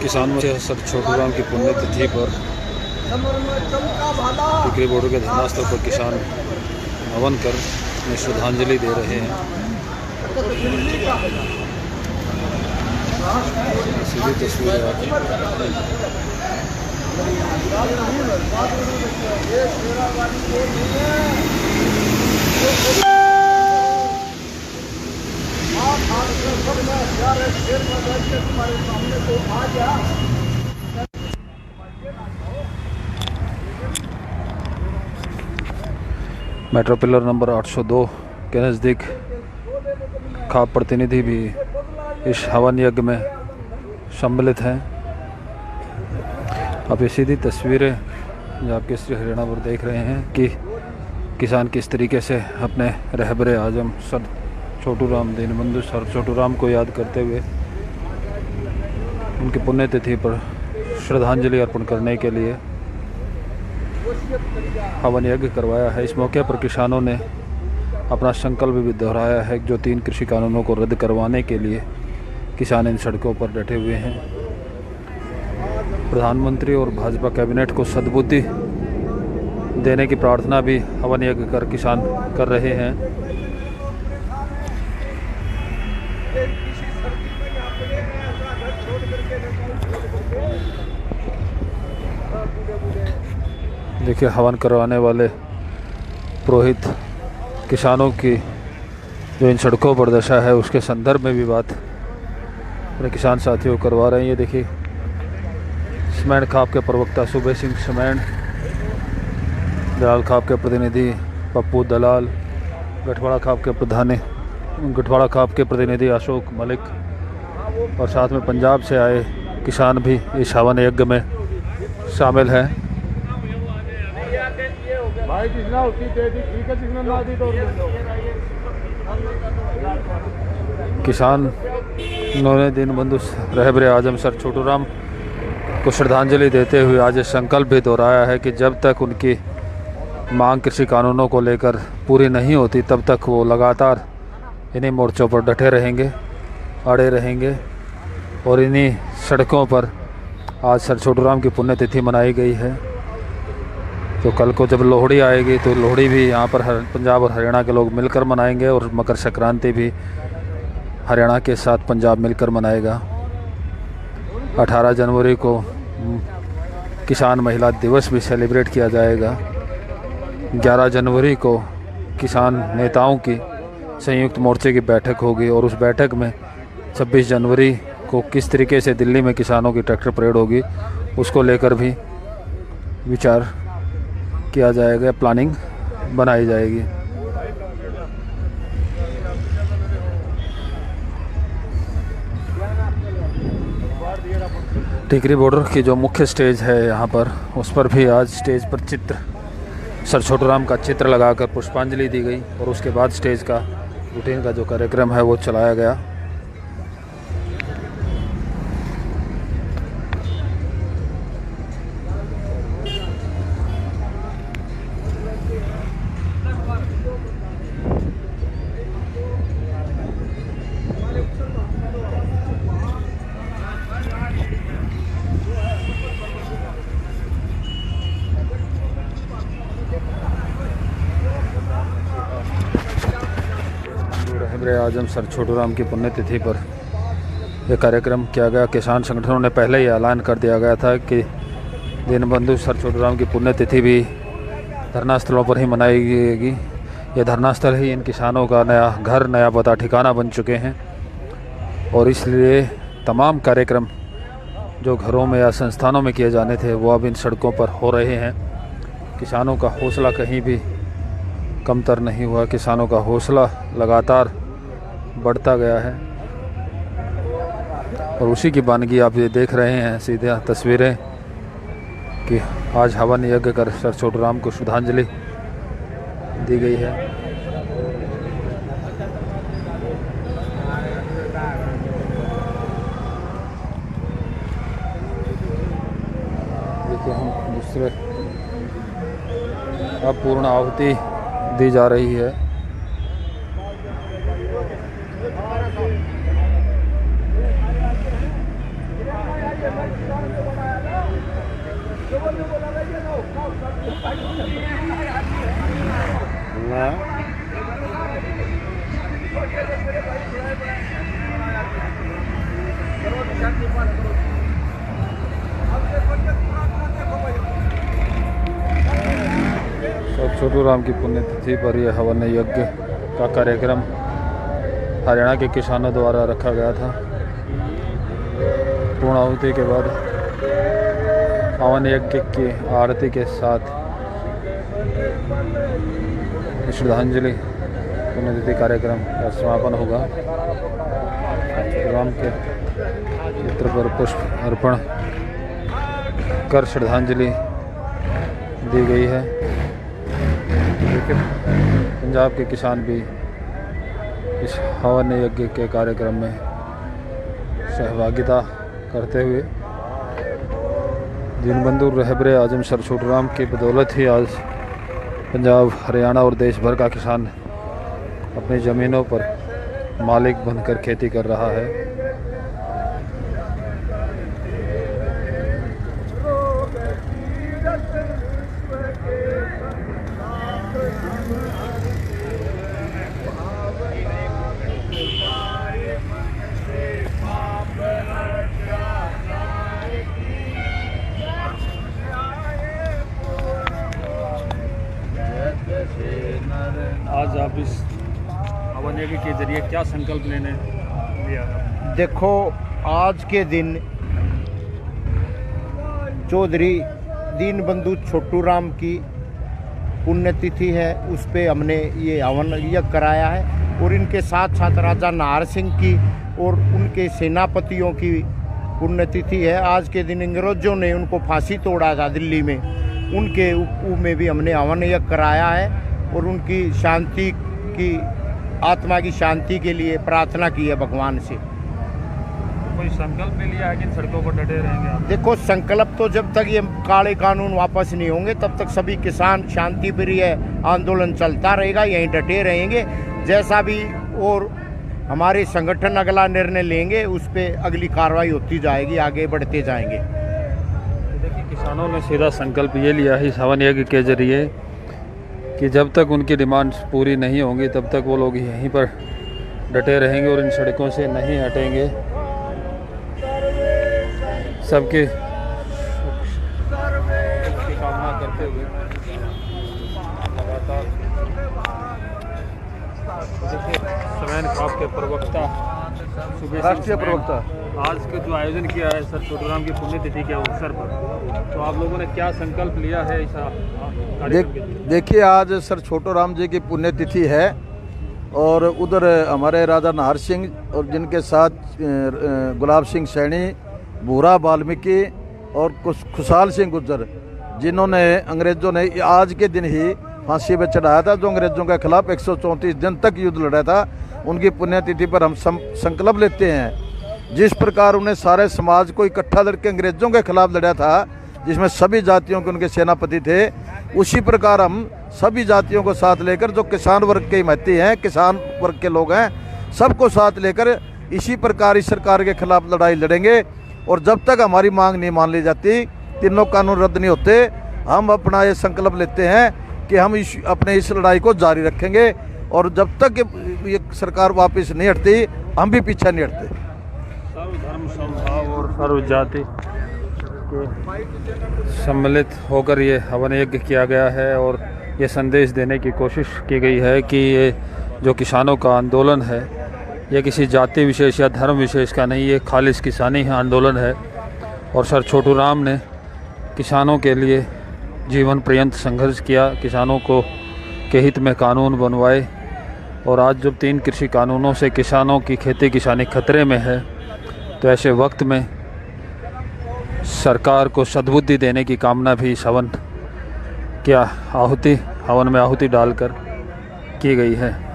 किसानों से सर छोटूराम की पुण्यतिथि पर टिकरी बॉर्डर के धरनास्थल पर किसान हवन कर उन्हें श्रद्धांजलि दे रहे हैं। सीधी तस्वीर मेट्रो पिलर नंबर 802 के नज़दीक खाप प्रतिनिधि भी इस हवन यज्ञ में सम्मिलित हैं। आप ये सीधी तस्वीरें जो आप केसरी हरियाणा पर देख रहे हैं कि किसान किस तरीके से अपने रहबरे आजम सर छोटूराम दीनबंधु सर छोटूराम को याद करते हुए उनकी पुण्यतिथि पर श्रद्धांजलि अर्पण करने के लिए हवन यज्ञ करवाया है। इस मौके पर किसानों ने अपना संकल्प भी दोहराया है जो 3 कृषि कानूनों को रद्द करवाने के लिए किसान इन सड़कों पर डटे हुए हैं। प्रधानमंत्री और भाजपा कैबिनेट को सद्बुद्धि देने की प्रार्थना भी हवन यज्ञ कर किसान कर रहे हैं। देखिए हवन करवाने वाले पुरोहित किसानों की जो इन सड़कों पर दशा है उसके संदर्भ में भी बात अपने किसान साथियों को करवा रहे हैं। ये देखिए स्मैन खाप के प्रवक्ता सुबह सिंह स्मैन, दलाल खाप के प्रतिनिधि पप्पू दलाल, गठवाड़ा खाप के प्रतिनिधि अशोक मलिक और साथ में पंजाब से आए किसान भी इस हवन यज्ञ में शामिल हैं। किसानों ने दीनबंधु रहबरे आजम सर छोटूराम को श्रद्धांजलि देते हुए आज संकल्प भी दोहराया है कि जब तक उनकी मांग कृषि कानूनों को लेकर पूरी नहीं होती तब तक वो लगातार इन्हीं मोर्चों पर डटे रहेंगे, अड़े रहेंगे। और इन्हीं सड़कों पर आज सर छोटूराम की पुण्यतिथि मनाई गई है। तो कल को जब लोहड़ी आएगी तो लोहड़ी भी यहाँ पर पंजाब और हरियाणा के लोग मिलकर मनाएंगे और मकर संक्रांति भी हरियाणा के साथ पंजाब मिलकर मनाएगा। 18 जनवरी को किसान महिला दिवस भी सेलिब्रेट किया जाएगा। 11 जनवरी को किसान नेताओं की संयुक्त मोर्चे की बैठक होगी और उस बैठक में 26 जनवरी को किस तरीके से दिल्ली में किसानों की ट्रैक्टर परेड होगी उसको लेकर भी विचार किया जाएगा, प्लानिंग बनाई जाएगी। टिकरी बॉर्डर की जो मुख्य स्टेज है यहाँ पर, उस पर भी आज स्टेज पर चित्र सर छोटूराम का चित्र लगाकर पुष्पांजलि दी गई और उसके बाद स्टेज का रूटीन का जो कार्यक्रम है वो चलाया गया। रहबरे आजम सर छोटूराम की पुण्यतिथि पर यह कार्यक्रम किया गया। किसान संगठनों ने पहले ही ऐलान कर दिया गया था कि दीनबंधु सर छोटूराम की पुण्यतिथि भी धरना स्थलों पर ही मनाई जाएगी। ये धरना स्थल ही इन किसानों का नया घर, नया पता, ठिकाना बन चुके हैं और इसलिए तमाम कार्यक्रम जो घरों में या संस्थानों में किए जाने थे वो अब इन सड़कों पर हो रहे हैं। किसानों का हौसला कहीं भी कमतर नहीं हुआ, किसानों का हौसला लगातार बढ़ता गया है और उसी की बानगी आप ये देख रहे हैं सीधे तस्वीरें कि आज हवन यज्ञ कर सर छोटूराम को श्रद्धांजलि दी गई है। देखिए हम दूसरे अब पूर्ण आहुति दी जा रही है। छोटू राम की पुण्यतिथि पर यह हवन यज्ञ का कार्यक्रम हरियाणा के किसानों द्वारा रखा गया था। पूर्णाहुति के बाद हवन यज्ञ की आरती के साथ श्रद्धांजलि पुण्यतिथि कार्यक्रम का समापन होगा। छोटू राम के चित्र पर पुष्प अर्पण कर श्रद्धांजलि दी गई है। पंजाब के किसान भी इस हवन यज्ञ के कार्यक्रम में सहभागिता करते हुए दीनबंधु रहबरे आजम सर छोटू राम की बदौलत ही आज पंजाब, हरियाणा और देश भर का किसान अपनी ज़मीनों पर मालिक बनकर खेती कर रहा है। आज आप इस हवन यज्ञ के जरिए क्या संकल्प लेने लिया? देखो, आज के दिन चौधरी दीनबंधु छोटू राम की पुण्यतिथि है। उस पे हमने ये हवन यज्ञ कराया है और इनके साथ साथ राजा नाहर सिंह की और उनके सेनापतियों की पुण्यतिथि है। आज के दिन अंग्रेजों ने उनको फांसी तोड़ा था दिल्ली में, उनके में भी हमने हवन यज्ञ कराया है और उनकी शांति की, आत्मा की शांति के लिए प्रार्थना की है भगवान से। कोई संकल्प ले लिया है कि सड़कों पर डटे रहेंगे आप? देखो, संकल्प तो जब तक ये काले कानून वापस नहीं होंगे तब तक सभी किसान शांति प्रिय आंदोलन चलता रहेगा, यहीं डटे रहेंगे। जैसा भी और हमारे संगठन अगला निर्णय लेंगे उस पर अगली कार्रवाई होती जाएगी, आगे बढ़ते जाएंगे। देखिए, किसानों ने सीधा संकल्प ये लिया है इस हवन यज्ञ के जरिए कि जब तक उनकी डिमांड पूरी नहीं होंगी तब तक वो लोग यहीं पर डटे रहेंगे और इन सड़कों से नहीं हटेंगे। सबके कामना करते हुए लगातार समैन खाप के प्रवक्ता, राष्ट्रीय प्रवक्ता, आज के जो आयोजन किया है सर छोटू राम की पुण्यतिथि के अवसर पर, तो आप लोगों ने क्या संकल्प लिया है इस देखिए, आज सर छोटू राम जी की पुण्यतिथि है और उधर हमारे राजा नाहर सिंह और जिनके साथ गुलाब सिंह सैनी, भूरा वाल्मीकि और खुशहाल सिंह गुर्जर, जिन्होंने अंग्रेज़ों ने आज के दिन ही फांसी पर चढ़ाया था, जो अंग्रेज़ों के खिलाफ 134 दिन तक युद्ध लड़ा था, उनकी पुण्यतिथि पर हम संकल्प लेते हैं। जिस प्रकार उन्हें सारे समाज को इकट्ठा लड़के अंग्रेज़ों के खिलाफ लड़ा था, जिसमें सभी जातियों के उनके सेनापति थे, उसी प्रकार हम सभी जातियों को साथ लेकर, जो किसान वर्ग के हिमायती हैं, किसान वर्ग के लोग हैं, सबको साथ लेकर इसी प्रकार इस सरकार के खिलाफ लड़ाई लड़ेंगे। और जब तक हमारी मांग नहीं मान ली जाती, तीनों कानून रद्द नहीं होते, हम अपना ये संकल्प लेते हैं कि हम अपने इस लड़ाई को जारी रखेंगे और जब तक ये सरकार वापस नहीं हटती हम भी पीछे नहीं हटते। सर्वधर्म समभाव और सर्व जाति को सम्मिलित होकर ये हवन यज्ञ किया गया है और ये संदेश देने की कोशिश की गई है कि ये जो किसानों का आंदोलन है, ये किसी जाति विशेष या धर्म विशेष का नहीं, ये खालिस किसानी आंदोलन है। और सर छोटू राम ने किसानों के लिए जीवन पर्यंत संघर्ष किया, किसानों को के हित में कानून बनवाए और आज जब 3 कृषि कानूनों से किसानों की खेती किसानी खतरे में है, तो ऐसे वक्त में सरकार को सद्बुद्धि देने की कामना भी इस हवन में आहुति डालकर की गई है।